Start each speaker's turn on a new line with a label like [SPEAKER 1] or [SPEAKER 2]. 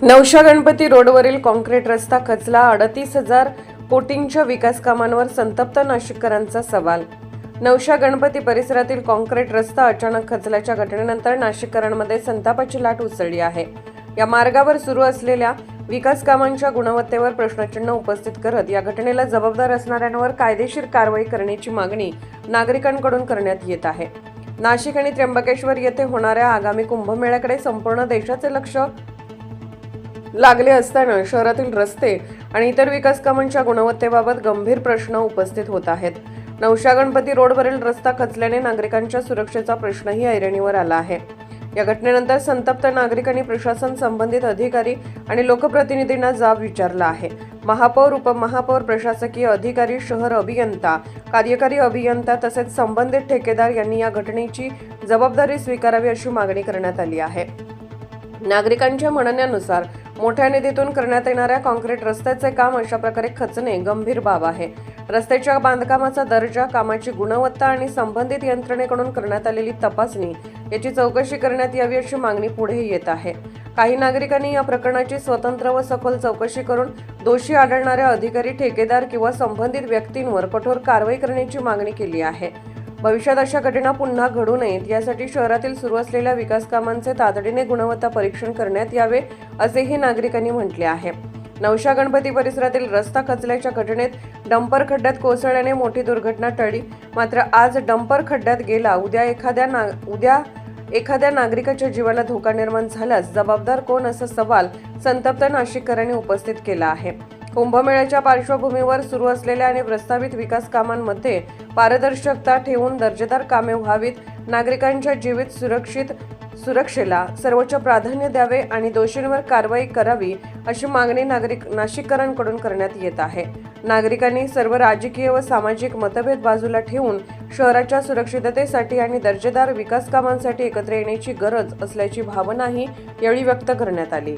[SPEAKER 1] Nausea Ganpati रोडवरील concrete रस्ता खचला. 38,000 कोटींच्या विकास कामांवर संतप्त नाशिककरांचा सवाल. नवशा गणपती परिसरातील कॉन्क्रीट रस्ता अचानक खचल्याच्या घटनेनंतर नाशिककरांमध्ये संतापाची लाट उसळली आहे. या मार्गावर सुरू असलेल्या विकास कामांच्या गुणवत्तेवर प्रश्नचिन्ह उपस्थित करत या घटनेला जबाबदार असणाऱ्यांवर कायदेशीर कारवाई करण्याची मागणी नागरिकांकडून करण्यात येत आहे. नाशिक आणि त्र्यंबकेश्वर येथे होणाऱ्या आगामी कुंभमेळ्याकडे संपूर्ण देशाचे लक्ष लागले असताना शहरातील रस्ते आणि इतर विकास कामांच्या गुणवत्तेबाबत गंभीर प्रश्न उपस्थित होत आहेत. नवशा गणपती रोडवरील रस्ता खचल्याने नागरिकांच्या सुरक्षेचा प्रश्नही ऐरणीवर आला आहे. या घटनेनंतर संतप्त नागरिकांनी प्रशासन, संबंधित अधिकारी आणि लोकप्रतिनिधींना जाब विचारला आहे. महापौर, उपमहापौर, प्रशासकीय अधिकारी, शहर अभियंता, कार्यकारी अभियंता तसेच संबंधित ठेकेदार यांनी या घटनेची जबाबदारी स्वीकारावी अशी मागणी करण्यात आली आहे. नागरिकांच्या म्हणण्यानुसार मोठ्या निधीतून करण्यात येणाऱ्या कॉन्क्रीट रस्त्याचे काम अशा प्रकारे खचणे गंभीर बाब आहे. रस्त्याच्या बांधकामाचा दर्जा, कामाची गुणवत्ता आणि संबंधित यंत्रणेकडून करण्यात आलेली तपासणी याची चौकशी करण्यात यावी अशी मागणी पुढे येत आहे. काही नागरिकांनी या प्रकरणाची स्वतंत्र व सखोल चौकशी करून दोषी आढळणाऱ्या अधिकारी, ठेकेदार किंवा संबंधित व्यक्तींवर कठोर कारवाई करण्याची मागणी केली आहे. भविष्यात अशा घटना पुन्हा घडू नयेत यासाठी शहरातील सुरू असलेल्या विकास कामांचे तातडीने गुणवत्ता परीक्षण करण्यात यावे असेही नागरिकांनी म्हटले आहे. नवशा गणपती परिसरातील रस्ता खचल्याच्या घटनेत डंपर खड्ड्यात कोसळल्याने मोठी दुर्घटना टळली. मात्र आज डंपर खड्ड्यात गेला, उद्या एखाद्या नागरिकाच्या जीवाला धोका निर्माण झाल्यास जबाबदार कोण, असा सवाल संतप्त नाशिककरांनी उपस्थित केला आहे. कुंभमेळ्याच्या पार्श्वभूमीवर सुरू असलेल्या आणि प्रस्तावित विकास कामांमध्ये पारदर्शकता ठेवून दर्जेदार कामे व्हावीत, नागरिकांच्या जीवित सुरक्षेला सर्वोच्च प्राधान्य द्यावे आणि दोषींवर कारवाई करावी अशी मागणी नाशिककरांकडून करण्यात येत आहे. नागरिकांनी सर्व राजकीय व सामाजिक मतभेद बाजूला ठेवून शहराच्या सुरक्षिततेसाठी आणि दर्जेदार विकास कामांसाठी एकत्र येण्याची गरज असल्याची भावनाही यावेळी व्यक्त करण्यात आली.